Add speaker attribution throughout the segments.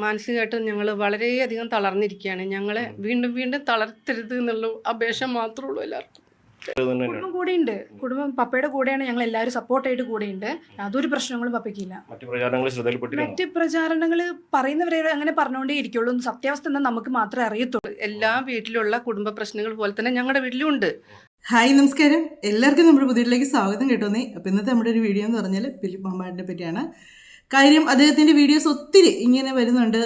Speaker 1: മാനസികമായിട്ട് ഞങ്ങൾ വളരെയധികം തളർന്നിരിക്കുകയാണ്. ഞങ്ങളെ വീണ്ടും വീണ്ടും തളർത്തരുത് എന്നുള്ള അപേക്ഷ മാത്രമേ ഉള്ളൂ എല്ലാവർക്കും.
Speaker 2: കുടുംബം കൂടെയുണ്ട്. കുടുംബം പപ്പയുടെ കൂടെയാണ്, ഞങ്ങൾ എല്ലാവരും സപ്പോർട്ടായിട്ട് കൂടെയുണ്ട്. യാതൊരു പ്രശ്നങ്ങളും പപ്പയ്ക്കില്ല. മറ്റ് പ്രചാരണങ്ങൾ പറയുന്നവരെ അങ്ങനെ പറഞ്ഞുകൊണ്ടേ ഇരിക്കുള്ളൂ. സത്യാവസ്ഥ എന്താ നമുക്ക് മാത്രമേ അറിയത്തുള്ളൂ.
Speaker 1: എല്ലാ വീട്ടിലുള്ള കുടുംബ പ്രശ്നങ്ങൾ പോലെ തന്നെ ഞങ്ങളുടെ വീട്ടിലും ഉണ്ട്.
Speaker 3: ഹായ്, നമസ്കാരം. എല്ലാവർക്കും നമ്മുടെ പുതിയതിലേക്ക് സ്വാഗതം കേട്ടോന്നേ. അപ്പോൾ ഇന്നത്തെ നമ്മുടെ ഒരു വീഡിയോ എന്ന് പറഞ്ഞാൽ ഫിലിപ്പ് മമ്മാടിനെ പറ്റിയാണ്. കാര്യം അദ്ദേഹത്തിൻ്റെ വീഡിയോസ് ഒത്തിരി ഇങ്ങനെ വരുന്നുണ്ട്.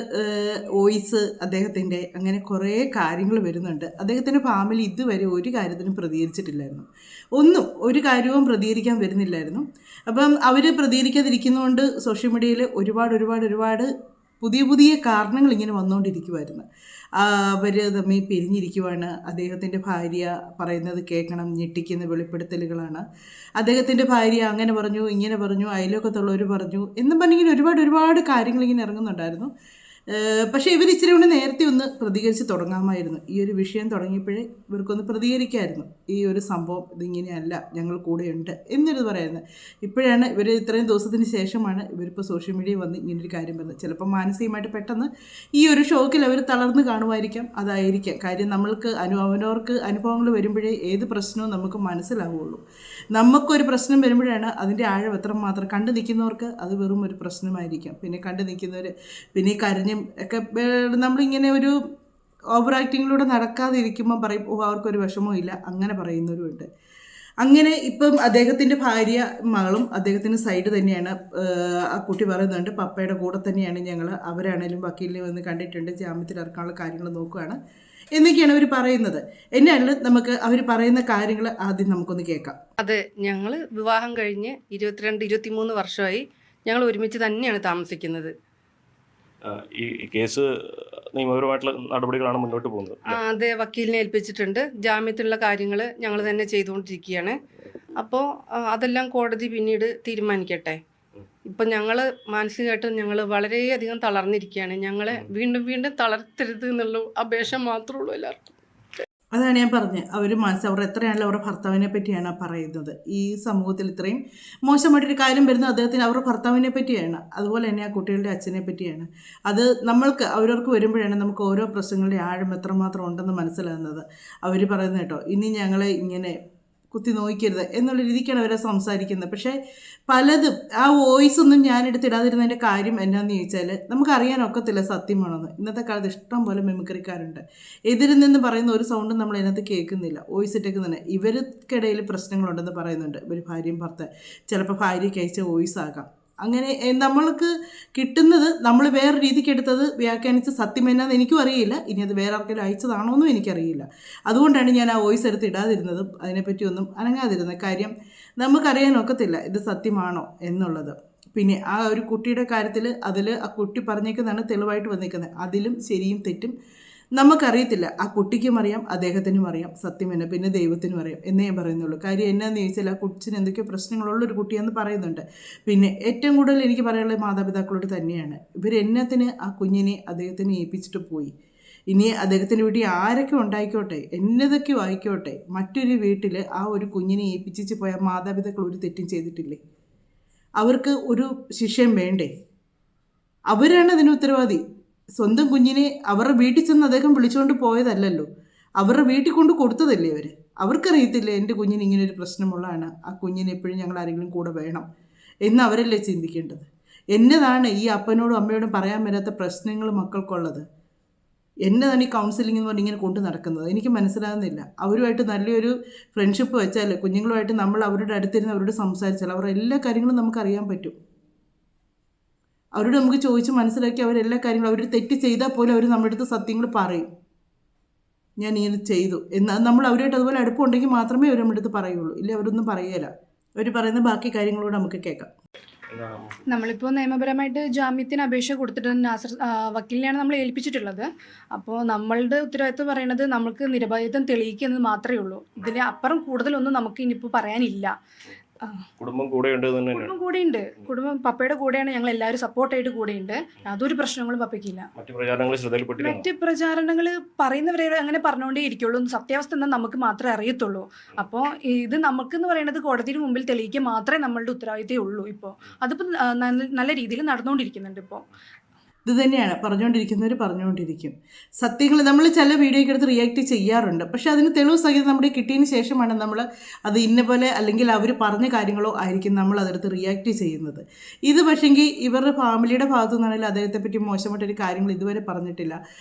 Speaker 3: വോയിസ് അദ്ദേഹത്തിൻ്റെ അങ്ങനെ കുറേ കാര്യങ്ങൾ വരുന്നുണ്ട്. അദ്ദേഹത്തിൻ്റെ ഫാമിലി ഇതുവരെ ഒരു കാര്യത്തിനും പ്രതികരിച്ചിട്ടില്ലായിരുന്നു. ഒരു കാര്യവും പ്രതികരിക്കാൻ വരുന്നില്ലായിരുന്നു. അപ്പം അവർ പ്രതികരിക്കാതിരിക്കുന്നതുകൊണ്ട് സോഷ്യൽ മീഡിയയിൽ ഒരുപാട് പുതിയ കാരണങ്ങൾ ഇങ്ങനെ വന്നുകൊണ്ടിരിക്കുമായിരുന്നു. അവർ തമ്മിൽ പിരിഞ്ഞിരിക്കുവാണ്. അദ്ദേഹത്തിൻ്റെ ഭാര്യ പറയുന്നത് കേൾക്കണം, ഞെട്ടിക്കുന്ന വെളിപ്പെടുത്തലുകളാണ്. അദ്ദേഹത്തിൻ്റെ ഭാര്യ അങ്ങനെ പറഞ്ഞു, ഇങ്ങനെ പറഞ്ഞു, അയൽവക്കത്തുള്ളവർ പറഞ്ഞു എന്നും പറഞ്ഞിങ്ങനെ ഒരുപാട് കാര്യങ്ങൾ ഇങ്ങനെ ഇറങ്ങുന്നുണ്ടായിരുന്നു. പക്ഷേ ഇവർ ഇച്ചിരി കൂടെ നേരത്തെ ഒന്ന് പ്രതികരിച്ച് തുടങ്ങാമായിരുന്നു. ഈ ഒരു വിഷയം തുടങ്ങിയപ്പോഴേ ഇവർക്കൊന്ന് പ്രതികരിക്കാമായിരുന്നു. ഈ ഒരു സംഭവം ഇതിങ്ങനെയല്ല, ഞങ്ങൾ കൂടെയുണ്ട് എന്നൊരു പറയുന്നത്. ഇപ്പോഴാണ് ഇവർ ഇത്രയും ദിവസത്തിന് ശേഷമാണ് ഇവരിപ്പോൾ സോഷ്യൽ മീഡിയയിൽ വന്ന് ഇങ്ങനൊരു കാര്യം പറയുന്നത്. ചിലപ്പോൾ മാനസികമായിട്ട് പെട്ടെന്ന് ഈ ഒരു ഷോക്കിൽ അവർ തളർന്ന് കാണുമായിരിക്കാം. അതായിരിക്കാം കാര്യം. നമ്മൾക്ക് അവനവർക്ക് അനുഭവങ്ങൾ വരുമ്പോഴേ ഏത് പ്രശ്നവും നമുക്ക് മനസ്സിലാവുള്ളൂ. നമുക്കൊരു പ്രശ്നം വരുമ്പോഴാണ് അതിൻ്റെ ആഴം എത്രമാത്രം. കണ്ടു നിൽക്കുന്നവർക്ക് അത് വെറും ഒരു പ്രശ്നമായിരിക്കാം. പിന്നെ കണ്ടു നിൽക്കുന്നവർ പിന്നെ കരഞ്ഞും ഒക്കെ നമ്മളിങ്ങനെ ഒരു ഓവർ ആക്ടിങ്ങിലൂടെ നടക്കാതിരിക്കുമ്പം പറയും, അവർക്കൊരു വിഷമവും ഇല്ല, അങ്ങനെ പറയുന്നവരുമുണ്ട്. അങ്ങനെ ഇപ്പം അദ്ദേഹത്തിൻ്റെ ഭാര്യ മകളും അദ്ദേഹത്തിൻ്റെ സൈഡ് തന്നെയാണ്. ആ കുട്ടി പറയുന്നുണ്ട്, പപ്പയുടെ കൂടെ തന്നെയാണ് ഞങ്ങൾ. അവരാണേലും വക്കീലിനെ വന്ന് കണ്ടിട്ടുണ്ട്, ജാമ്യത്തിൽ ഇറക്കാനുള്ള കാര്യങ്ങൾ നോക്കുകയാണ് എന്നൊക്കെയാണ് അവർ പറയുന്നത്. എന്നാലും നമുക്ക് അവർ പറയുന്ന കാര്യങ്ങൾ ആദ്യം നമുക്കൊന്ന് കേൾക്കാം.
Speaker 1: അതെ, ഞങ്ങൾ വിവാഹം കഴിഞ്ഞ് 22-23 വർഷമായി ഞങ്ങൾ ഒരുമിച്ച് തന്നെയാണ് താമസിക്കുന്നത്.
Speaker 4: ഈ കേസ് നിയമപരമായിട്ടുള്ള നടപടികളാണ് മുന്നോട്ട് പോകുന്നത്.
Speaker 1: അതെ, വക്കീലിനെ ഏൽപ്പിച്ചിട്ടുണ്ട്. ജാമ്യത്തിലുള്ള കാര്യങ്ങൾ ഞങ്ങൾ തന്നെ ചെയ്തുകൊണ്ടിരിക്കുകയാണ്. അപ്പോൾ അതെല്ലാം കോടതി പിന്നീട് തീരുമാനിക്കട്ടെ. ഇപ്പം ഞങ്ങൾ മാനസികമായിട്ട് ഞങ്ങൾ വളരെയധികം തളർന്നിരിക്കുകയാണ്. ഞങ്ങളെ വീണ്ടും വീണ്ടും തളർത്തരുത് എന്നുള്ള അപേക്ഷ മാത്രമേ ഉള്ളൂ എല്ലാവർക്കും.
Speaker 3: അതാണ് ഞാൻ പറഞ്ഞത്. അവർ എത്രയാണല്ലോ അവരുടെ ഭർത്താവിനെ പറ്റിയാണ് പറയുന്നത്. ഈ സമൂഹത്തിൽ ഇത്രയും മോശമായിട്ടൊരു കാര്യം വരുന്നത് അദ്ദേഹത്തിന് അവരുടെ ഭർത്താവിനെ പറ്റിയാണ്. അതുപോലെ തന്നെ ആ കുട്ടികളുടെ അച്ഛനെ പറ്റിയാണ്. അത് നമ്മൾക്ക് അവരവർക്ക് വരുമ്പോഴാണ് നമുക്ക് ഓരോ പ്രശ്നങ്ങളുടെ ആഴം എത്രമാത്രം ഉണ്ടെന്ന് മനസ്സിലാകുന്നത്. അവർ പറയുന്നത് കേട്ടോ, ഇനി ഞങ്ങളെ ഇങ്ങനെ കുത്തി നോക്കരുത് എന്നുള്ള രീതിക്കാണ് അവരെ സംസാരിക്കുന്നത്. പക്ഷേ പലതും ആ വോയിസ് ഒന്നും ഞാനെടുത്തിടാതിരുന്നതിൻ്റെ കാര്യം എന്നാന്ന് ചോദിച്ചാൽ നമുക്കറിയാനൊക്കത്തില്ല സത്യമാണെന്ന്. ഇന്നത്തെ കാലത്ത് ഇഷ്ടം പോലെ മിമിക്രിക്കാരുണ്ട്. എതിരിൽ നിന്ന് പറയുന്ന ഒരു സൗണ്ടും നമ്മൾ അതിനകത്ത് കേൾക്കുന്നില്ല. വോയിസ് ഇട്ടേക്ക് തന്നെ ഇവർക്കിടയിൽ പ്രശ്നങ്ങളുണ്ടെന്ന് പറയുന്നുണ്ട്. ഇവർ ഭാര്യയും ഭർത്താവ്, ചിലപ്പോൾ ഭാര്യയ്ക്ക് അയച്ച വോയിസ് ആകാം. അങ്ങനെ നമ്മൾക്ക് കിട്ടുന്നത് നമ്മൾ വേറെ രീതിക്ക് എടുത്തത് വ്യാഖ്യാനിച്ച് സത്യം എന്നാന്ന് എനിക്കും അറിയില്ല. ഇനി അത് വേറെ ആർക്കെങ്കിലും അയച്ചതാണോ എന്നും എനിക്കറിയില്ല. അതുകൊണ്ടാണ് ഞാൻ ആ വോയിസ് എടുത്ത് ഇടാതിരുന്നതും അതിനെപ്പറ്റി ഒന്നും അനങ്ങാതിരുന്നത്. കാര്യം നമുക്കറിയാനൊക്കത്തില്ല ഇത് സത്യമാണോ എന്നുള്ളത്. പിന്നെ ആ ഒരു കുട്ടിയുടെ കാര്യത്തിൽ ആ കുട്ടി പറഞ്ഞേക്കുന്നതാണ് തെളിവായിട്ട് വന്നിരിക്കുന്നത്. അതിലും ശരിയും തെറ്റും നമുക്കറിയത്തില്ല. ആ കുട്ടിക്കും അറിയാം, അദ്ദേഹത്തിനും അറിയാം സത്യം തന്നെ, പിന്നെ ദൈവത്തിനും അറിയാം എന്നേ ഞാൻ പറയുന്നുള്ളൂ. കാര്യം എന്നാന്ന് ചോദിച്ചാൽ ആ കൊച്ചിന് എന്തൊക്കെയോ പ്രശ്നങ്ങളുള്ളൊരു കുട്ടിയെന്ന് പറയുന്നുണ്ട്. പിന്നെ ഏറ്റവും കൂടുതൽ എനിക്ക് പറയാനുള്ളത് മാതാപിതാക്കളോട് തന്നെയാണ്. ഇവരെന്നത്തിന് ആ കുഞ്ഞിനെ അദ്ദേഹത്തിന് ഏൽപ്പിച്ചിട്ട് പോയി. ഇനി അദ്ദേഹത്തിൻ്റെ വീട്ടിൽ ആരൊക്കെ ഉണ്ടായിക്കോട്ടെ, എന്നതൊക്കെയോ ആയിക്കോട്ടെ, മറ്റൊരു വീട്ടിൽ ആ ഒരു കുഞ്ഞിനെ ഏൽപ്പിച്ചിട്ട് പോയ മാതാപിതാക്കൾ ഒരു തെറ്റും ചെയ്തിട്ടില്ലേ? അവർക്ക് ഒരു ശിക്ഷയും വേണ്ടേ? അവരാണ് അതിന് ഉത്തരവാദി. സ്വന്തം കുഞ്ഞിനെ അവരുടെ വീട്ടിൽ ചെന്ന് അദ്ദേഹം വിളിച്ചുകൊണ്ട് പോയതല്ലല്ലോ, അവരുടെ വീട്ടിൽ കൊണ്ട് കൊടുത്തതല്ലേ അവർ. അവർക്കറിയത്തില്ലേ എൻ്റെ കുഞ്ഞിന് ഇങ്ങനൊരു പ്രശ്നമുള്ളതാണ്, ആ കുഞ്ഞിന് എപ്പോഴും ഞങ്ങൾ ആരെങ്കിലും കൂടെ വേണം എന്ന് അവരല്ലേ ചിന്തിക്കേണ്ടത്. എന്നതാണ് ഈ അപ്പനോടും അമ്മയോടും പറയാൻ വരാത്ത പ്രശ്നങ്ങൾ മക്കൾക്കുള്ളത്? എന്നതാണ് ഈ കൗൺസിലിംഗ് എന്ന് പറഞ്ഞ് ഇങ്ങനെ കൊണ്ട് നടക്കുന്നത്? എനിക്ക് മനസ്സിലാകുന്നില്ല. അവരുമായിട്ട് നല്ലൊരു ഫ്രണ്ട്ഷിപ്പ് വെച്ചാൽ, കുഞ്ഞുങ്ങളുമായിട്ട് നമ്മൾ അവരുടെ അടുത്തിരുന്ന് അവരോട് സംസാരിച്ചാൽ അവരുടെ എല്ലാ കാര്യങ്ങളും നമുക്കറിയാൻ പറ്റും. അവരോട് നമുക്ക് ചോദിച്ച് മനസ്സിലാക്കി അവരെല്ലാ കാര്യങ്ങളും, അവർ തെറ്റ് ചെയ്താൽ പോലും അവർ നമ്മുടെ അടുത്ത് സത്യങ്ങൾ പറയും. ഞാൻ ഇങ്ങനെ ചെയ്തു എന്നാൽ നമ്മൾ അവരുമായിട്ട് അതുപോലെ അടുപ്പമുണ്ടെങ്കിൽ മാത്രമേ അവർ നമ്മുടെ അടുത്ത് പറയുള്ളൂ. ഇല്ല, അവരൊന്നും പറയുകയില്ല. അവർ പറയുന്ന ബാക്കി കാര്യങ്ങളോട് നമുക്ക് കേൾക്കാം.
Speaker 2: നമ്മളിപ്പോൾ നിയമപരമായിട്ട് ജാമ്യത്തിന് അപേക്ഷ കൊടുത്തിട്ട് നാസർ വക്കീലിനെയാണ് നമ്മൾ ഏൽപ്പിച്ചിട്ടുള്ളത്. അപ്പോൾ നമ്മളുടെ ഉത്തരവാദിത്വം പറയുന്നത് നമുക്ക് നിരപരാധിത്വം തെളിയിക്കുന്നത് മാത്രമേ ഉള്ളൂ. ഇതിന് അപ്പുറം കൂടുതലൊന്നും നമുക്ക് ഇനിയിപ്പോൾ പറയാനില്ല.
Speaker 4: കുടുംബം കൂടെയുണ്ട്.
Speaker 2: കുടുംബം കൂടെയുണ്ട്. കുടുംബം പപ്പയുടെ കൂടെയാണ്, ഞങ്ങൾ എല്ലാവരും സപ്പോർട്ടായിട്ട് കൂടെയുണ്ട്. യാതൊരു പ്രശ്നങ്ങളും പപ്പയ്ക്കില്ല. മറ്റ് പ്രചാരണങ്ങൾ പറയുന്നവരെ അങ്ങനെ പറഞ്ഞുകൊണ്ടേ ഇരിക്കുള്ളൂ. സത്യാവസ്ഥ എന്താ നമുക്ക് മാത്രമേ അറിയത്തുള്ളൂ. അപ്പോൾ ഇത് നമുക്കെന്ന് പറയുന്നത് കോടതിയുടെ മുമ്പിൽ തെളിയിക്കുക മാത്രമേ നമ്മളുടെ ഉത്തരവാദിത്തമേ ഉള്ളൂ. ഇപ്പോൾ അതിപ്പോൾ നല്ല രീതിയിൽ നടന്നുകൊണ്ടിരിക്കുന്നുണ്ട് ഇപ്പോൾ.
Speaker 3: ഇത് തന്നെയാണ് പറഞ്ഞുകൊണ്ടിരിക്കുന്നവർ പറഞ്ഞുകൊണ്ടിരിക്കും. സത്യങ്ങൾ നമ്മൾ ചില വീഡിയോയ്ക്ക് എടുത്ത് റിയാക്ട് ചെയ്യാറുണ്ട്, പക്ഷേ അതിന് തെളിവ് സഹിതം നമ്മുടെ കിട്ടിയതിന് ശേഷമാണ് നമ്മൾ അത് ഇന്ന പോലെ അല്ലെങ്കിൽ അവർ പറഞ്ഞ കാര്യങ്ങളോ ആയിരിക്കും നമ്മൾ അതെടുത്ത് റിയാക്ട് ചെയ്യുന്നത്. ഇത് പക്ഷേങ്കിൽ ഇവരുടെ ഫാമിലിയുടെ ഭാഗത്തു നിന്നാണെങ്കിൽ അദ്ദേഹത്തെ പറ്റി മോശമായിട്ടൊരു കാര്യങ്ങൾ ഇതുവരെ പറഞ്ഞിട്ടില്ല.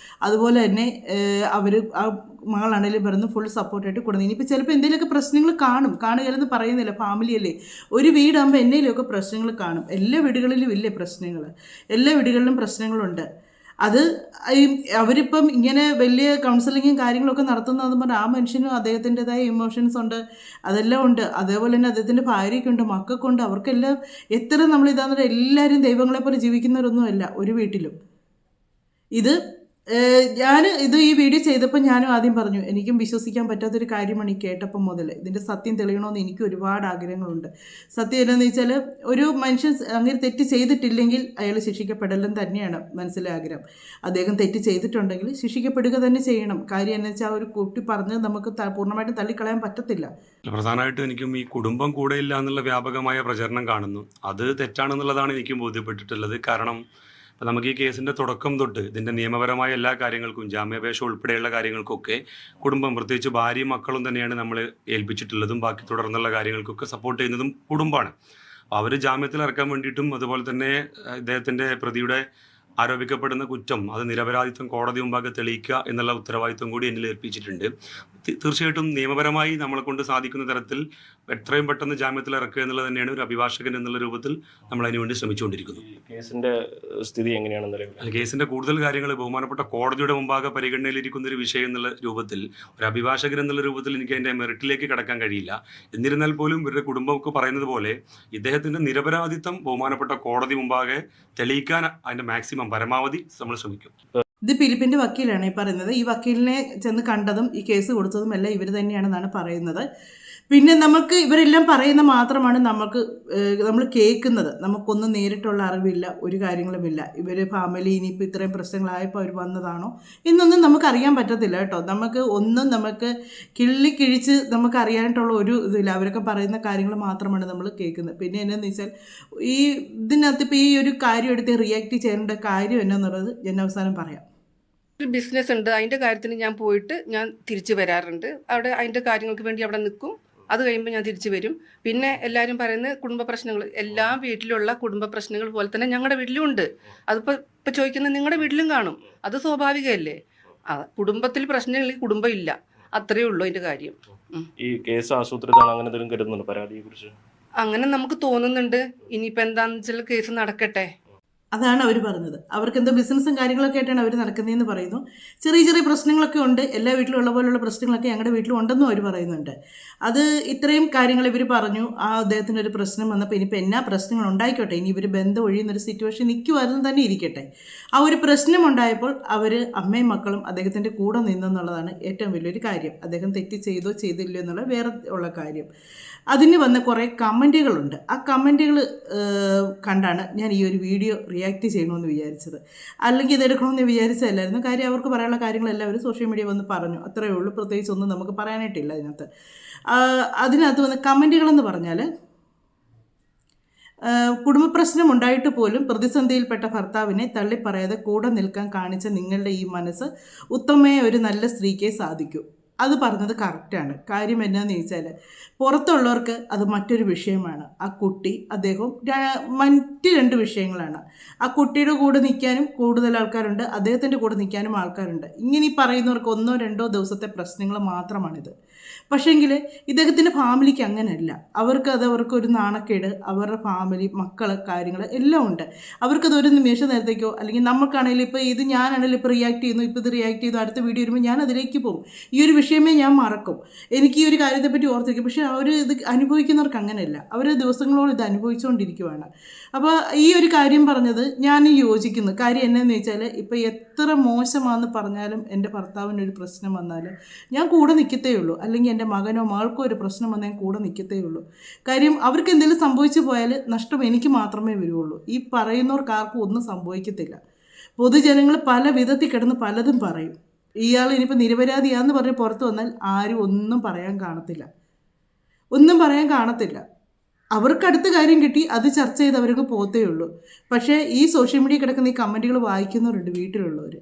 Speaker 3: അതുപോലെ തന്നെ അവർ ആ മകളാണെങ്കിലും പറഞ്ഞ് ഫുൾ സപ്പോർട്ടായിട്ട് കൊടുത്തു. ഇനിയിപ്പോൾ ചിലപ്പോൾ എന്തെങ്കിലുമൊക്കെ പ്രശ്നങ്ങൾ കാണുകയെന്ന് പറയുന്നില്ല, ഫാമിലിയല്ലേ, ഒരു വീടാകുമ്പോൾ എന്തെങ്കിലുമൊക്കെ പ്രശ്നങ്ങൾ കാണും. എല്ലാ വീടുകളിലും ഇല്ലേ പ്രശ്നങ്ങൾ, എല്ലാ വീടുകളിലും പ്രശ്നങ്ങളുണ്ട്. അത് അവരിപ്പം ഇങ്ങനെ വലിയ കൗൺസിലിങ്ങും കാര്യങ്ങളൊക്കെ നടത്തുന്നതെന്ന് പറഞ്ഞാൽ ആ മനുഷ്യനും അദ്ദേഹത്തിൻ്റെതായ ഇമോഷൻസ് ഉണ്ട്, അതെല്ലാം ഉണ്ട്. അതേപോലെ തന്നെ അദ്ദേഹത്തിൻ്റെ ഭാര്യയ്ക്കുണ്ട്, മക്കൾക്കുണ്ട്, അവർക്കെല്ലാം എത്ര നമ്മളിതാന്ന് എല്ലാവരും ദൈവങ്ങളെ പോലെ ജീവിക്കുന്നവരൊന്നുമല്ല ഒരു വീട്ടിലും. ഞാൻ ഈ വീഡിയോ ചെയ്തപ്പോൾ ഞാനും ആദ്യം പറഞ്ഞു, എനിക്കും വിശ്വസിക്കാൻ പറ്റാത്തൊരു കാര്യമാണ് ഈ കേട്ടപ്പം മുതൽ. ഇതിൻ്റെ സത്യം തെളിയണമെന്ന് എനിക്ക് ഒരുപാട് ആഗ്രഹങ്ങളുണ്ട്. സത്യം എന്താണെന്ന് വെച്ചാൽ ഒരു മനുഷ്യൻ അങ്ങനെ തെറ്റ് ചെയ്തിട്ടില്ലെങ്കിൽ അയാൾ ശിക്ഷിക്കപ്പെടലും തന്നെയാണ് മനസ്സിലെ ആഗ്രഹം. അദ്ദേഹം തെറ്റ് ചെയ്തിട്ടുണ്ടെങ്കിൽ ശിക്ഷിക്കപ്പെടുക തന്നെ ചെയ്യണം. കാര്യം എന്ന് വെച്ചാൽ ഒരു കുട്ടി പറഞ്ഞത് നമുക്ക് പൂർണ്ണമായിട്ടും തള്ളിക്കളയാൻ പറ്റത്തില്ല.
Speaker 5: പ്രധാനമായിട്ടും എനിക്കും ഈ കുടുംബം കൂടെയില്ല എന്നുള്ള വ്യാപകമായ പ്രചരണം കാണുന്നു. അത് തെറ്റാണെന്നുള്ളതാണ് എനിക്കും ബോധ്യപ്പെട്ടിട്ടുള്ളത്. കാരണം നമുക്ക് ഈ കേസിൻ്റെ തുടക്കം തൊട്ട് ഇതിൻ്റെ നിയമപരമായ എല്ലാ കാര്യങ്ങൾക്കും, ജാമ്യാപേക്ഷ ഉൾപ്പെടെയുള്ള കാര്യങ്ങൾക്കൊക്കെ കുടുംബം, പ്രത്യേകിച്ച് ഭാര്യയും മക്കളും തന്നെയാണ് നമ്മൾ ഏൽപ്പിച്ചിട്ടുള്ളതും. ബാക്കി തുടർന്നുള്ള കാര്യങ്ങൾക്കൊക്കെ സപ്പോർട്ട് ചെയ്യുന്നതും കുടുംബമാണ്. അപ്പോൾ അവർ ജാമ്യത്തിൽ ഇറക്കാൻ വേണ്ടിയിട്ടും അതുപോലെ തന്നെ ഇദ്ദേഹത്തിൻ്റെ പ്രതിയുടെ ആരോപിക്കപ്പെടുന്ന കുറ്റം അത് നിരപരാധിത്വം കോടതി മുമ്പാകെ തെളിയിക്കുക എന്നുള്ള ഉത്തരവാദിത്വം കൂടി എന്നിൽ ഏൽപ്പിച്ചിട്ടുണ്ട്. തീർച്ചയായിട്ടും നിയമപരമായി നമ്മളെ കൊണ്ട് സാധിക്കുന്ന തരത്തിൽ എത്രയും പെട്ടെന്ന് ജാമ്യത്തിൽ ഇറക്കുക എന്നുള്ളത് തന്നെയാണ് ഒരു അഭിഭാഷകൻ എന്നുള്ള രൂപത്തിൽ നമ്മൾ അതിനുവേണ്ടി ശ്രമിച്ചുകൊണ്ടിരിക്കുന്നത്.
Speaker 4: കേസിന്റെ സ്ഥിതി എങ്ങനെയാണെന്ന്
Speaker 5: കേസിന്റെ കൂടുതൽ കാര്യങ്ങൾ ബഹുമാനപ്പെട്ട കോടതിയുടെ മുമ്പാകെ പരിഗണനയിലിരിക്കുന്ന ഒരു വിഷയം എന്നുള്ള രൂപത്തിൽ, ഒരു അഭിഭാഷകൻ എന്നുള്ള രൂപത്തിൽ എനിക്ക് അതിൻ്റെ മെറിറ്റിലേക്ക് കടക്കാൻ കഴിയില്ല. എന്നിരുന്നാൽ പോലും ഇവരുടെ കുടുംബമൊക്കെ പറയുന്നത് പോലെ ഇദ്ദേഹത്തിന്റെ നിരപരാധിത്വം ബഹുമാനപ്പെട്ട കോടതി മുമ്പാകെ തെളിയിക്കാൻ അതിന്റെ മാക്സിമം പരമാവധി നമ്മൾ ശ്രമിക്കും.
Speaker 3: ഇത് ഫിലിപ്പിൻ്റെ വക്കീലാണ് ഈ പറയുന്നത്. ഈ വക്കീലിനെ ചെന്ന് കണ്ടതും ഈ കേസ് കൊടുത്തതും എല്ലാം ഇവർ തന്നെയാണെന്നാണ് പറയുന്നത്. പിന്നെ നമുക്ക് ഇവരെല്ലാം പറയുന്ന മാത്രമാണ് നമ്മൾ കേൾക്കുന്നത്. നമുക്കൊന്നും നേരിട്ടുള്ള അറിവില്ല, ഒരു കാര്യങ്ങളുമില്ല. ഇവർ ഫാമിലി ഇനിയിപ്പോൾ ഇത്രയും പ്രശ്നങ്ങളായപ്പോൾ അവർ വന്നതാണോ എന്നൊന്നും നമുക്കറിയാൻ പറ്റത്തില്ല കേട്ടോ. നമുക്ക് കിഴിച്ച് നമുക്ക് അറിയാനായിട്ടുള്ള ഒരു ഇതില്ല. അവരൊക്കെ പറയുന്ന കാര്യങ്ങൾ മാത്രമാണ് നമ്മൾ കേൾക്കുന്നത്. പിന്നെ എന്നാന്ന് വെച്ചാൽ ഇതിനകത്ത് ഇപ്പോൾ ഈ ഒരു കാര്യം എടുത്ത് റിയാക്ട് ചെയ്യേണ്ട കാര്യം എന്നാന്നുള്ളത് ഞാൻ അവസാനം പറയാം.
Speaker 1: ഒരു ബിസിനസ് ഉണ്ട്, അതിൻ്റെ കാര്യത്തിന് ഞാൻ പോയിട്ട് ഞാൻ തിരിച്ചു വരാറുണ്ട്. അവിടെ അതിൻ്റെ കാര്യങ്ങൾക്ക് വേണ്ടി അവിടെ നിൽക്കും. അത് കഴിയുമ്പോൾ ഞാൻ തിരിച്ചു വരും. പിന്നെ എല്ലാവരും പറയുന്നത് കുടുംബ പ്രശ്നങ്ങൾ, എല്ലാ വീട്ടിലുള്ള കുടുംബ പ്രശ്നങ്ങൾ പോലെ തന്നെ ഞങ്ങളുടെ വീട്ടിലും ഉണ്ട്. അതിപ്പോൾ ചോദിക്കുന്നത് നിങ്ങളുടെ വീട്ടിലും കാണും, അത് സ്വാഭാവികമല്ലേ. കുടുംബത്തിൽ പ്രശ്നങ്ങളിൽ കുടുംബം ഇല്ല, അത്രയേ ഉള്ളൂ അതിൻ്റെ കാര്യം.
Speaker 4: ഈ കേസ് ആസൂത്രിതമാണ് അങ്ങനെ എന്തെങ്കിലും കരുതുന്നുണ്ടോ പരാതിയെ കുറിച്ച്?
Speaker 1: അങ്ങനെ നമുക്ക് തോന്നുന്നുണ്ട്. ഇനിയിപ്പോൾ എന്താണെന്ന് വെച്ചാൽ കേസ് നടക്കട്ടെ.
Speaker 3: അതാണ് അവർ പറഞ്ഞത്. അവർക്ക് എന്തോ ബിസിനസ്സും കാര്യങ്ങളൊക്കെ ആയിട്ടാണ് അവർ നടക്കുന്നതെന്ന് പറയുന്നു. ചെറിയ ചെറിയ പ്രശ്നങ്ങളൊക്കെ ഉണ്ട്, എല്ലാ വീട്ടിലും ഉള്ള പോലുള്ള പ്രശ്നങ്ങളൊക്കെ ഞങ്ങളുടെ വീട്ടിലും ഉണ്ടെന്നും അവർ പറയുന്നുണ്ട്. അത് ഇത്രയും കാര്യങ്ങൾ ഇവർ പറഞ്ഞു. അദ്ദേഹത്തിനൊരു പ്രശ്നം വന്നപ്പോൾ ഇനിയിപ്പോൾ എന്നാ പ്രശ്നങ്ങൾ ഉണ്ടായിക്കോട്ടെ, ഇനി ഇവർ ബന്ധം ഒഴിയുന്നൊരു സിറ്റുവേഷൻ നിൽക്കുമായിരുന്നു തന്നെ ഇരിക്കട്ടെ. ആ ഒരു പ്രശ്നം ഉണ്ടായപ്പോൾ അവർ അമ്മയും മക്കളും അദ്ദേഹത്തിൻ്റെ കൂടെ നിന്നെന്നുള്ളതാണ് ഏറ്റവും വലിയൊരു കാര്യം. അദ്ദേഹം തെറ്റ് ചെയ്തോ ചെയ്തില്ലോ എന്നുള്ള വേറെ ഉള്ള കാര്യം. അതിന് വന്ന കുറേ കമൻറ്റുകളുണ്ട്. ആ കമൻറ്റുകൾ കണ്ടാണ് ഞാൻ ഈ ഒരു വീഡിയോ റിയാക്ട് ചെയ്യണമെന്ന് വിചാരിച്ചത്. അല്ലെങ്കിൽ ഇതെടുക്കണമെന്ന് വിചാരിച്ചതല്ലായിരുന്നു. കാര്യം അവർക്ക് പറയാനുള്ള കാര്യങ്ങളെല്ലാം അവർ സോഷ്യൽ മീഡിയ വന്ന് പറഞ്ഞു, അത്രയേ ഉള്ളൂ. പ്രത്യേകിച്ചൊന്നും നമുക്ക് പറയാനായിട്ടില്ല അതിനകത്ത്. അതിനകത്ത് വന്ന കമൻറ്റുകളെന്ന് പറഞ്ഞാൽ, കുടുംബ പ്രശ്നം ഉണ്ടായിട്ട് പോലും പ്രതിസന്ധിയിൽപ്പെട്ട ഭർത്താവിനെ തള്ളിപ്പറയാതെ കൂടെ നിൽക്കാൻ കാണിച്ച നിങ്ങളുടെ ഈ മനസ്സ് ഉത്തമമായ ഒരു നല്ല സ്ത്രീക്കേ സാധിക്കൂ. അത് പറഞ്ഞത് കറക്റ്റാണ്. കാര്യം എന്നാന്ന് ചോദിച്ചാൽ പുറത്തുള്ളവർക്ക് അത് മറ്റൊരു വിഷയമാണ്. ആ കുട്ടി അദ്ദേഹം മറ്റ് രണ്ട് വിഷയങ്ങളാണ്. ആ കുട്ടിയുടെ കൂടെ നിൽക്കാനും കൂടുതൽ ആൾക്കാരുണ്ട്, അദ്ദേഹത്തിൻ്റെ കൂടെ നിൽക്കാനും ആൾക്കാരുണ്ട്. ഇങ്ങനെ ഈ പറയുന്നവർക്ക് 1-2 ദിവസത്തെ പ്രശ്നങ്ങൾ മാത്രമാണിത്. പക്ഷേങ്കിൽ ഇദ്ദേഹത്തിൻ്റെ ഫാമിലിക്ക് അങ്ങനെയല്ല. അവർക്കൊരു നാണക്കേട്, അവരുടെ ഫാമിലി, മക്കൾ, കാര്യങ്ങൾ എല്ലാം ഉണ്ട്. അവർക്കതൊരു നിമിഷ നേരത്തേക്കോ, അല്ലെങ്കിൽ നമുക്കാണെങ്കിലും ഇപ്പോൾ ഞാനാണെങ്കിലും ഇപ്പോൾ റിയാക്ട് ചെയ്യുന്നു, ഇപ്പോൾ ഇത് റിയാക്ട് ചെയ്തു, അടുത്ത വീഡിയോ വരുമ്പോൾ ഞാൻ അതിലേക്ക് പോകും. ഈ ഒരു വിഷയമേ ഞാൻ മറക്കും. എനിക്ക് ഈ ഒരു കാര്യത്തെപ്പറ്റി ഓർത്തിരിക്കും. പക്ഷേ അവർ ഇത് അനുഭവിക്കുന്നവർക്ക് അങ്ങനെയല്ല. അവർ ദിവസങ്ങളോളം ഇത് അനുഭവിച്ചുകൊണ്ടിരിക്കുവാണ്. അപ്പോൾ ഈ ഒരു കാര്യം പറഞ്ഞത് ഞാൻ യോജിക്കുന്നു. കാര്യം എന്നാന്ന് വെച്ചാൽ ഇപ്പോൾ എത്ര മോശമാണെന്ന് പറഞ്ഞാലും എൻ്റെ ഭർത്താവിനൊരു പ്രശ്നം വന്നാൽ ഞാൻ കൂടെ നിൽക്കത്തേ ഉള്ളൂ. അല്ലെങ്കിൽ എൻ്റെ മകനോ മകൾക്കോ ഒരു പ്രശ്നം വന്നാൽ ഞാൻ കൂടെ നിൽക്കത്തേ ഉള്ളൂ. കാര്യം അവർക്ക് എന്തെങ്കിലും സംഭവിച്ചു പോയാൽ നഷ്ടം എനിക്ക് മാത്രമേ വരുള്ളൂ. ഈ പറയുന്നവർക്ക് ആർക്കും ഒന്നും സംഭവിക്കത്തില്ല. പൊതുജനങ്ങൾ പല വിധത്തിൽ കിടന്ന് പലതും പറയും. ഇയാൾ ഇനിയിപ്പോൾ നിരപരാധിയാണെന്ന് പറഞ്ഞ് പുറത്ത് വന്നാൽ ആരും ഒന്നും പറയാൻ കാണത്തില്ല. അവർക്ക് അടുത്ത കാര്യം കിട്ടി, അത് ചർച്ച ചെയ്ത് അവർക്ക് പോത്തേ ഉള്ളൂ. പക്ഷേ ഈ സോഷ്യൽ മീഡിയ കിടക്കുന്ന ഈ കമൻറ്റുകൾ വായിക്കുന്നവരുണ്ട് വീട്ടിലുള്ളവർ.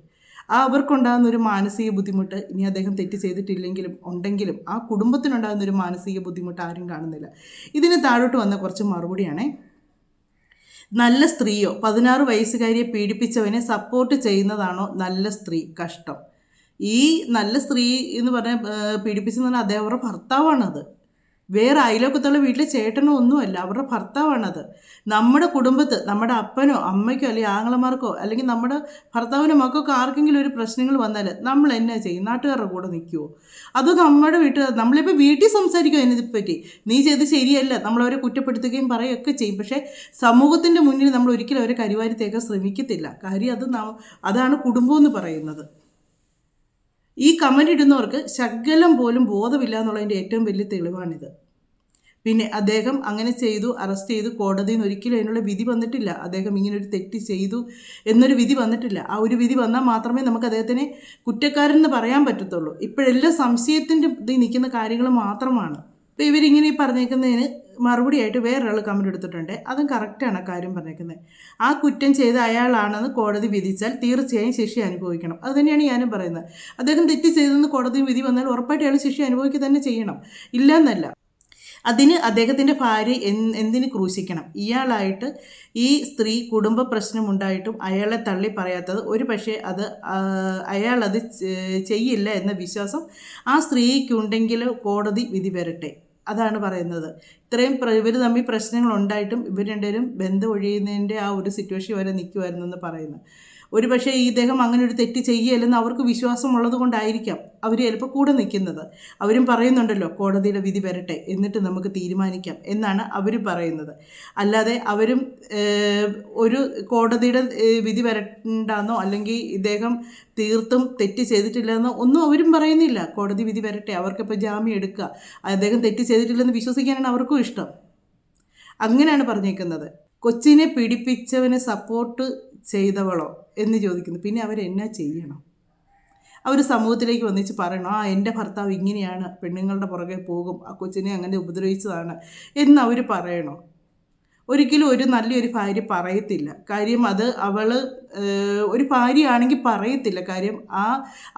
Speaker 3: അവർക്കുണ്ടാകുന്ന ഒരു മാനസിക ബുദ്ധിമുട്ട്, ഇനി അദ്ദേഹം തെറ്റ് ചെയ്തിട്ടില്ലെങ്കിലും ഉണ്ടെങ്കിലും ആ കുടുംബത്തിനുണ്ടാകുന്ന ഒരു മാനസിക ബുദ്ധിമുട്ട് ആരും കാണുന്നില്ല. ഇതിന് താഴോട്ട് വന്ന കുറച്ച് മറുപടിയാണേ. നല്ല സ്ത്രീയോ 16 വയസ്സുകാരിയെ പീഡിപ്പിച്ചവനെ സപ്പോർട്ട് ചെയ്യുന്നതാണോ നല്ല സ്ത്രീ? കഷ്ടം. ഈ നല്ല സ്ത്രീ എന്ന് പറഞ്ഞാൽ പീഡിപ്പിച്ചെന്ന് പറഞ്ഞാൽ അദ്ദേഹം അവരുടെ ഭർത്താവാണത്. വേറെ അയലോക്കത്തുള്ള വീട്ടിലെ ചേട്ടനോ ഒന്നുമല്ല, അവരുടെ ഭർത്താവാണത്. നമ്മുടെ കുടുംബത്ത് നമ്മുടെ അപ്പനോ അമ്മയ്ക്കോ അല്ലെങ്കിൽ ആങ്ങളമാർക്കോ അല്ലെങ്കിൽ നമ്മുടെ ഭർത്താവിനോ മക്കൾക്കോ ആർക്കെങ്കിലും ഒരു പ്രശ്നങ്ങൾ വന്നാൽ നമ്മൾ എന്നാ ചെയ്യും? നാട്ടുകാരുടെ കൂടെ നിൽക്കുമോ? അതോ നമ്മുടെ വീട്ടുകാർ? നമ്മളിപ്പോൾ വീട്ടിൽ സംസാരിക്കുമോ അതിനെപ്പറ്റി? നീ ചെയ്ത് ശരിയല്ല, നമ്മളവരെ കുറ്റപ്പെടുത്തുകയും പറയുകയൊക്കെ ചെയ്യും. പക്ഷേ സമൂഹത്തിൻ്റെ മുന്നിൽ നമ്മൾ ഒരിക്കലും അവരെ കരിവാരി തേക്കാൻ ശ്രമിക്കത്തില്ല. കാര്യം അതാണ് കുടുംബം എന്ന് പറയുന്നത്. ഈ കമൻ്റ് ഇടുന്നവർക്ക് ശകലം പോലും ബോധമില്ല എന്നുള്ളതിൻ്റെ ഏറ്റവും വലിയ തെളിവാണിത്. പിന്നെ അദ്ദേഹം അങ്ങനെ ചെയ്തു, അറസ്റ്റ് ചെയ്തു, കോടതിയിൽ നിന്ന് ഒരിക്കലും അതിനുള്ള വിധി വന്നിട്ടില്ല. അദ്ദേഹം ഇങ്ങനൊരു തെറ്റ് ചെയ്തു എന്നൊരു വിധി വന്നിട്ടില്ല. ആ ഒരു വിധി വന്നാൽ മാത്രമേ നമുക്ക് അദ്ദേഹത്തിനെ കുറ്റക്കാരെന്ന് പറയാൻ പറ്റത്തുള്ളൂ. ഇപ്പോഴെല്ലാം സംശയത്തിൻ്റെ ഇതിൽ നിൽക്കുന്ന കാര്യങ്ങൾ മാത്രമാണ്. ഇപ്പോൾ ഇവരിങ്ങനെ പറഞ്ഞേക്കുന്നതിന് മറുപടിയായിട്ട് വേറൊരാൾ കമൻ്റ് എടുത്തിട്ടുണ്ട്. അതും കറക്റ്റാണ് കാര്യം പറഞ്ഞേക്കുന്നത്. ആ കുറ്റം ചെയ്ത അയാളാണെന്ന് കോടതി വിധിച്ചാൽ തീർച്ചയായും ശിക്ഷ അനുഭവിക്കണം. അത് തന്നെയാണ് ഞാനും പറയുന്നത്. അദ്ദേഹം തെറ്റ് ചെയ്തെന്ന് കോടതി വിധി വന്നാൽ ഉറപ്പായിട്ട് അയാൾ ശിക്ഷ അനുഭവിക്കുക തന്നെ ചെയ്യണം, ഇല്ല എന്നല്ല. അതിന് അദ്ദേഹത്തിൻ്റെ ഭാര്യ എന്തിന് ക്രൂശിക്കണം? ഇയാളായിട്ട് ഈ സ്ത്രീ കുടുംബ പ്രശ്നമുണ്ടായിട്ടും അയാളെ തള്ളി പറയാത്തത് ഒരു പക്ഷേ അത് അയാളത് ചെയ്യില്ല എന്ന വിശ്വാസം ആ സ്ത്രീക്കുണ്ടെങ്കിൽ കോടതി വിധി വരട്ടെ, അതാണ് പറയുന്നത്. ഇത്രയും ഇവർ തമ്മിൽ പ്രശ്നങ്ങളുണ്ടായിട്ടും ഇവർ രണ്ടുപേരും ബന്ധം ഒഴിയുന്നതിൻ്റെ ആ ഒരു സിറ്റുവേഷൻ വരെ നിൽക്കുമായിരുന്നു എന്ന് പറയുന്നത്. ഒരു പക്ഷേ ഇദ്ദേഹം അങ്ങനെ ഒരു തെറ്റ് ചെയ്യുകയല്ലെന്ന് അവർക്ക് വിശ്വാസമുള്ളത് കൊണ്ടായിരിക്കാം അവർ ചിലപ്പോൾ കൂടെ നിൽക്കുന്നത്. അവരും പറയുന്നുണ്ടല്ലോ കോടതിയുടെ വിധി വരട്ടെ എന്നിട്ട് നമുക്ക് തീരുമാനിക്കാം എന്നാണ് അവർ പറയുന്നത്. അല്ലാതെ അവരും ഒരു കോടതിയുടെ വിധി വരണ്ടെന്നോ അല്ലെങ്കിൽ ഇദ്ദേഹം തീർത്തും തെറ്റ് ചെയ്തിട്ടില്ലെന്നോ ഒന്നും അവരും പറയുന്നില്ല. കോടതി വിധി വരട്ടെ, അവർക്കിപ്പോൾ ജാമ്യം എടുക്കുക, അദ്ദേഹം തെറ്റ് ചെയ്തിട്ടില്ലെന്ന് വിശ്വസിക്കാനാണ് അവർക്കും ഇഷ്ടം. അങ്ങനെയാണ് പറഞ്ഞേക്കുന്നത്. കൊച്ചിനെ പീഡിപ്പിച്ചവനെ സപ്പോർട്ട് ചെയ്തവളോ എന്ന് ചോദിക്കുന്നു. പിന്നെ അവരെന്നാ ചെയ്യണം? അവർ സമൂഹത്തിലേക്ക് വന്നിച്ച് പറയണം, എൻ്റെ ഭർത്താവ് ഇങ്ങനെയാണ്, പെണ്ണുങ്ങളുടെ പുറകെ പോകും, ആ കൊച്ചിനെ അങ്ങനെ ഉപദ്രവിച്ചതാണ് എന്ന് അവർ പറയണോ? ഒരിക്കലും ഒരു നല്ലൊരു ഭാര്യ പറയത്തില്ല. കാര്യം അത് അവൾ ഒരു ഭാര്യയാണെങ്കിൽ പറയത്തില്ല. കാര്യം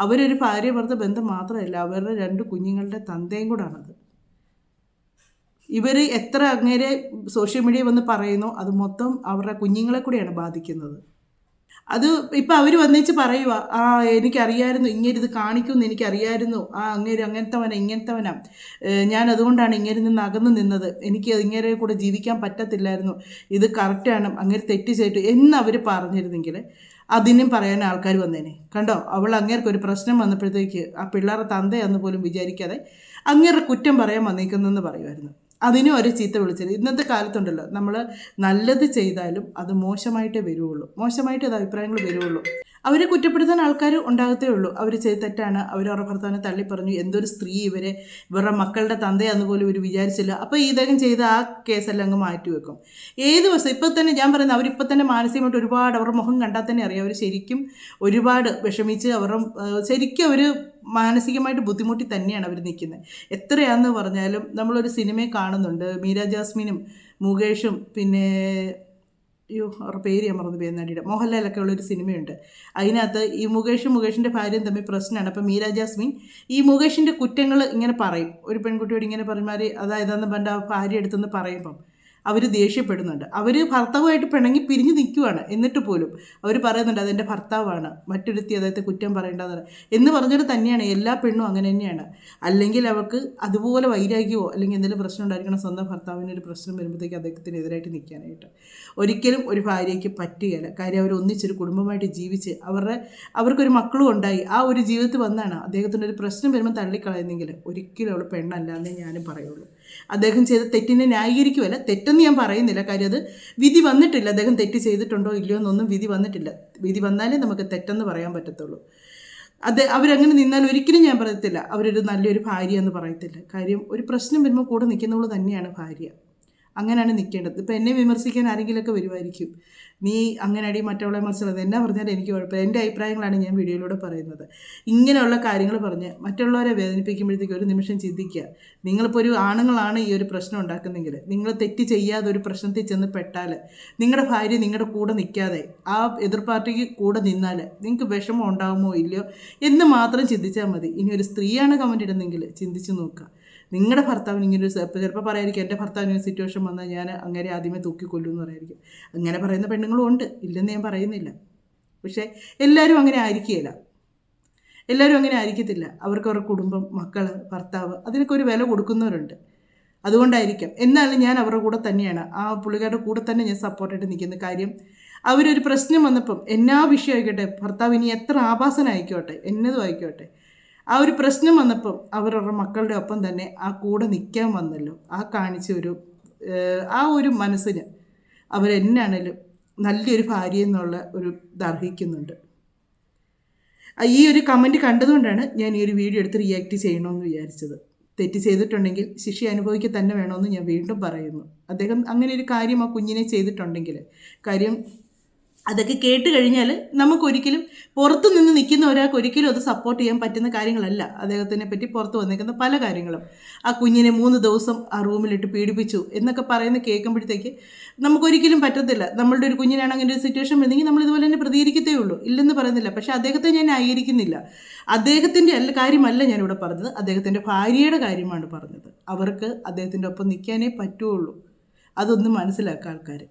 Speaker 3: അവരൊരു ഭാര്യ ഭർത്ത ബന്ധം മാത്രമല്ല, അവരുടെ 2 കുഞ്ഞുങ്ങളുടെ തന്തയും കൂടാണത്. ഇവർ എത്ര അങ്ങേരെ സോഷ്യൽ മീഡിയ വന്ന് പറയുന്നോ അത് മൊത്തം അവരുടെ കുഞ്ഞുങ്ങളെ കൂടെയാണ് ബാധിക്കുന്നത്. അത് ഇപ്പം അവർ വന്നേച്ച് പറയുക, എനിക്കറിയായിരുന്നു ഇങ്ങേരിത് കാണിക്കുമെന്ന് എനിക്കറിയായിരുന്നു, അങ്ങേര് ഇങ്ങനത്തവനാ, ഞാൻ അതുകൊണ്ടാണ് ഇങ്ങേരിൽ നിന്ന് അകന്ന് നിന്നത്, എനിക്ക് ഇങ്ങേരെ കൂടെ ജീവിക്കാൻ പറ്റത്തില്ലായിരുന്നു, ഇത് കറക്റ്റാണ്, അങ്ങേര് തെറ്റ് ചെയ്തിട്ട് എന്ന് അവർ പറഞ്ഞിരുന്നെങ്കിൽ അതിനും പറയാൻ ആൾക്കാർ വന്നേനെ. കണ്ടോ, അവൾ അങ്ങേർക്കൊരു പ്രശ്നം വന്നപ്പോഴത്തേക്ക് ആ പിള്ളേരുടെ തന്തയെന്ന് പോലും വിചാരിക്കാതെ അങ്ങേരുടെ കുറ്റം പറയാൻ വന്നേക്കുന്നെന്ന് പറയുമായിരുന്നു. അതിനും ഒരു ചീത്ത വിളിച്ചത്. ഇന്നത്തെ കാലത്തുണ്ടല്ലോ, നമ്മൾ നല്ലത് ചെയ്താലും അത് മോശമായിട്ടേ വരുള്ളൂ, മോശമായിട്ട് അത് അഭിപ്രായങ്ങൾ വരുള്ളൂ. അവരെ കുറ്റപ്പെടുത്താൻ ആൾക്കാർ ഉണ്ടാകത്തേ ഉള്ളൂ. അവർ ചെയ്ത് തെറ്റാണ്, അവരവരുടെ ഭർത്താവിനെ തള്ളിപ്പറഞ്ഞു, എന്തൊരു സ്ത്രീ ഇവരുടെ മക്കളുടെ തന്തയാന്ന് പോലും ഇവർ വിചാരിച്ചില്ല. അപ്പോൾ ഇദ്ദേഹം ചെയ്ത ആ കേസെല്ലാം അങ്ങ് മാറ്റിവെക്കും. ഏത് ദിവസം ഇപ്പം തന്നെ ഞാൻ പറയുന്നത്, അവരിപ്പം തന്നെ മാനസികമായിട്ട് ഒരുപാട് അവരുടെ മുഖം കണ്ടാൽ തന്നെ അറിയാം അവർ ശരിക്കും ഒരുപാട് വിഷമിച്ച് ശരിക്കും അവർ മാനസികമായിട്ട് ബുദ്ധിമുട്ടി തന്നെയാണ് അവർ നിൽക്കുന്നത്. എത്രയാണെന്ന് പറഞ്ഞാലും നമ്മളൊരു സിനിമയെ കാണുന്നുണ്ട്, മീര ജാസ്മിനും മുകേഷും പിന്നെ അവരുടെ പേര് ഞാൻ മറന്നു പോയി, നടിയുടെ മോഹൻലാലൊക്കെ ഉള്ളൊരു സിനിമയുണ്ട്. അതിനകത്ത് ഈ മുകേഷിൻ്റെ ഭാര്യയും തമ്മിൽ പ്രശ്നമാണ്. അപ്പോൾ മീര ജാസ്മിൻ ഈ മുകേഷിൻ്റെ കുറ്റങ്ങൾ ഇങ്ങനെ പറയും, ഒരു പെൺകുട്ടിയോട് ഇങ്ങനെ പറയുമാതിരി അതായതെന്ന് പറഞ്ഞാൽ ആ ഭാര്യ അടുത്തെന്ന് പറയുമ്പം അവർ ദേഷ്യപ്പെടുന്നുണ്ട്. അവർ ഭർത്താവുമായിട്ട് പിണങ്ങി പിരിഞ്ഞ് നിൽക്കുവാണ്. എന്നിട്ട് പോലും അവർ പറയുന്നുണ്ട് അതെൻ്റെ ഭർത്താവാണ്, മറ്റൊരുത്തി അദ്ദേഹത്തെ കുറ്റം പറയേണ്ടതെന്ന് എന്ന് പറഞ്ഞിട്ട് തന്നെയാണ് എല്ലാ പെണ്ണും അങ്ങനെ തന്നെയാണ്. അല്ലെങ്കിൽ അവർക്ക് അതുപോലെ വൈരാഗ്യമോ അല്ലെങ്കിൽ എന്തെങ്കിലും പ്രശ്നം ഉണ്ടായിരിക്കണം സ്വന്തം ഭർത്താവിനൊരു പ്രശ്നം വരുമ്പോഴത്തേക്ക് അദ്ദേഹത്തിനെതിരായിട്ട് നിൽക്കാനായിട്ട്. ഒരിക്കലും ഒരു ഭാര്യയ്ക്ക് പറ്റുകയില്ല. കാര്യം അവർ ഒന്നിച്ചൊരു കുടുംബമായിട്ട് ജീവിച്ച് അവർക്കൊരു മക്കളും ഉണ്ടായി ആ ഒരു ജീവിതത്തിൽ വന്നാണ് അദ്ദേഹത്തിൻ്റെ ഒരു പ്രശ്നം വരുമ്പോൾ തള്ളിക്കളയുന്നെങ്കിൽ ഒരിക്കലും അവൾ പെണ്ണല്ല എന്നേ ഞാനും പറയുള്ളൂ. അദ്ദേഹം ചെയ്ത തെറ്റിനെ ന്യായീകരിക്കുമല്ല, തെറ്റെന്ന് ഞാൻ പറയുന്നില്ല. കാര്യം അത് വിധി വന്നിട്ടില്ല, അദ്ദേഹം തെറ്റ് ചെയ്തിട്ടുണ്ടോ ഇല്ലയോ എന്നൊന്നും വിധി വന്നിട്ടില്ല. വിധി വന്നാലേ നമുക്ക് തെറ്റെന്ന് പറയാൻ പറ്റത്തുള്ളൂ. അവരങ്ങനെ നിന്നാൽ ഒരിക്കലും ഞാൻ പറയത്തില്ല അവരൊരു നല്ലൊരു ഭാര്യ എന്ന് പറയത്തില്ല. കാര്യം ഒരു പ്രശ്നം വരുമ്പോൾ കൂടെ നിൽക്കുന്നവൾ തന്നെയാണ് ഭാര്യ. അങ്ങനെയാണ് നിൽക്കേണ്ടത്. ഇപ്പം എന്നെ വിമർശിക്കാൻ ആരെങ്കിലുമൊക്കെ വരുമായിരിക്കും, നീ അങ്ങനെ അടി മറ്റുള്ള വിമർശനം എന്നാ പറഞ്ഞാൽ എനിക്ക് കുഴപ്പമില്ല. എൻ്റെ അഭിപ്രായങ്ങളാണ് ഞാൻ വീഡിയോയിലൂടെ പറയുന്നത്. ഇങ്ങനെയുള്ള കാര്യങ്ങൾ പറഞ്ഞ് മറ്റുള്ളവരെ വേദനിപ്പിക്കുമ്പോഴത്തേക്ക് ഒരു നിമിഷം ചിന്തിക്കുക. നിങ്ങളിപ്പോൾ ഒരു ആണുങ്ങളാണ് ഈ ഒരു പ്രശ്നം ഉണ്ടാക്കുന്നെങ്കിൽ, നിങ്ങൾ തെറ്റ് ചെയ്യാതെ ഒരു പ്രശ്നത്തിൽ ചെന്ന് പെട്ടാൽ, നിങ്ങളുടെ ഭാര്യ നിങ്ങളുടെ കൂടെ നിൽക്കാതെ ആ എതിർ പാർട്ടിക്ക് കൂടെ നിന്നാൽ നിങ്ങൾക്ക് വിഷമം ഉണ്ടാകുമോ ഇല്ലയോ എന്ന് മാത്രം ചിന്തിച്ചാൽ മതി. ഇനി ഒരു സ്ത്രീയാണ് കമൻ്റ് ഇടുന്നെങ്കിൽ ചിന്തിച്ച് നോക്കുക. നിങ്ങളുടെ ഭർത്താവിന് ഇങ്ങനെ ഒരു ചിലപ്പോൾ പറയായിരിക്കും, എൻ്റെ ഭർത്താവിന് ഒരു സിറ്റുവേഷൻ വന്നാൽ ഞാൻ അങ്ങനെ ആദ്യമേ തൂക്കിക്കൊല്ലും എന്ന് പറയായിരിക്കും. അങ്ങനെ പറയുന്ന പെണ്ണുങ്ങളും ഉണ്ട്, ഇല്ലെന്ന് ഞാൻ പറയുന്നില്ല. പക്ഷേ എല്ലാവരും അങ്ങനെ ആയിരിക്കുകയില്ല, എല്ലാവരും അങ്ങനെ ആയിരിക്കത്തില്ല. അവർക്ക് അവരുടെ കുടുംബം, മക്കൾ, ഭർത്താവ്, അതിനൊക്കെ ഒരു വില കൊടുക്കുന്നവരുണ്ട്. അതുകൊണ്ടായിരിക്കാം. എന്നാലും ഞാൻ അവരുടെ കൂടെ തന്നെയാണ്, ആ പുള്ളിക്കാരുടെ കൂടെ തന്നെ ഞാൻ സപ്പോർട്ടായിട്ട് നിൽക്കുന്ന കാര്യം. അവരൊരു പ്രശ്നം വന്നപ്പം എന്നാ വിഷയം ആയിക്കോട്ടെ, ഭർത്താവ് ഇനി എത്ര ആഭാസനായിക്കോട്ടെ, എന്നതും ആയിക്കോട്ടെ, ആ ഒരു പ്രശ്നം വന്നപ്പം അവരവരുടെ മക്കളുടെ ഒപ്പം തന്നെ ആ കൂടെ നിൽക്കാൻ വന്നല്ലോ. ആ കാണിച്ച ആ ഒരു മനസ്സിന് അവരെന്നാണേലും നല്ലൊരു ഭാര്യ എന്നുള്ള ഒരു ഇതർഹിക്കുന്നുണ്ട്. ഈ ഒരു കമൻറ്റ് കണ്ടതുകൊണ്ടാണ് ഞാൻ ഈ ഒരു വീഡിയോ എടുത്ത് റിയാക്ട് ചെയ്യണമെന്ന് വിചാരിച്ചത്. തെറ്റ് ചെയ്തിട്ടുണ്ടെങ്കിൽ ശിക്ഷ അനുഭവിക്കുക തന്നെ വേണമെന്ന് ഞാൻ വീണ്ടും പറയുന്നു. അദ്ദേഹം അങ്ങനെ ഒരു കാര്യം ആ കുഞ്ഞിനെ ചെയ്തിട്ടുണ്ടെങ്കിൽ, കാര്യം അതൊക്കെ കേട്ട് കഴിഞ്ഞാൽ നമുക്കൊരിക്കലും പുറത്തു നിന്ന് നിൽക്കുന്ന ഒരാൾക്ക് ഒരിക്കലും അത് സപ്പോർട്ട് ചെയ്യാൻ പറ്റുന്ന കാര്യങ്ങളല്ല. അദ്ദേഹത്തിനെ പറ്റി പുറത്ത് വന്നിരിക്കുന്ന പല കാര്യങ്ങളും, ആ കുഞ്ഞിനെ 3 ദിവസം ആ റൂമിലിട്ട് പീഡിപ്പിച്ചു എന്നൊക്കെ പറയുന്ന കേൾക്കുമ്പോഴത്തേക്ക് നമുക്കൊരിക്കലും പറ്റത്തില്ല. നമ്മളുടെ ഒരു കുഞ്ഞിനാണ് അങ്ങനെ ഒരു സിറ്റുവേഷൻ വന്നെങ്കിൽ നമ്മൾ ഇതുപോലെ തന്നെ പ്രതികരിക്കത്തേ ഉള്ളൂ, ഇല്ലെന്ന് പറയുന്നില്ല. പക്ഷേ അദ്ദേഹത്തെ ഞാൻ ന്യായീകരിക്കുന്നില്ല. അദ്ദേഹത്തിൻ്റെ കാര്യമല്ല ഞാനിവിടെ പറഞ്ഞത്, അദ്ദേഹത്തിൻ്റെ ഭാര്യയുടെ കാര്യമാണ് പറഞ്ഞത്. അവർക്ക് അദ്ദേഹത്തിൻ്റെ ഒപ്പം നിൽക്കാനേ പറ്റുള്ളൂ. അതൊന്നും മനസ്സിലാക്കുക ആൾക്കാർ.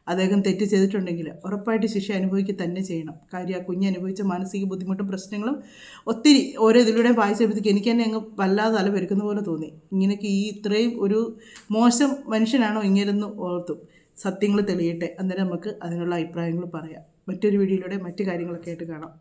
Speaker 3: അദ്ദേഹം തെറ്റ് ചെയ്തിട്ടുണ്ടെങ്കിൽ ഉറപ്പായിട്ട് ശിക്ഷ അനുഭവിക്കുക തന്നെ ചെയ്യണം. കാര്യം ആ കുഞ്ഞ് അനുഭവിച്ച മാനസിക ബുദ്ധിമുട്ടും പ്രശ്നങ്ങളും ഒത്തിരി ഓരോ ഇതിലൂടെ വായിച്ചപ്പോഴത്തേക്ക് എനിക്ക് തന്നെ അങ്ങ് വല്ലാതെ തല പെരുക്കുന്ന പോലെ തോന്നി. ഇങ്ങനെയൊക്കെ ഇത്രയും ഒരു മോശം മനുഷ്യനാണോ ഇങ്ങനെയെന്ന് ഓർത്തും. സത്യങ്ങൾ തെളിയട്ടെ, അന്നേരം നമുക്ക് അതിനുള്ള അഭിപ്രായങ്ങൾ പറയാം. മറ്റൊരു വീഡിയോയിലൂടെ മറ്റു കാര്യങ്ങളൊക്കെ ആയിട്ട് കാണാം.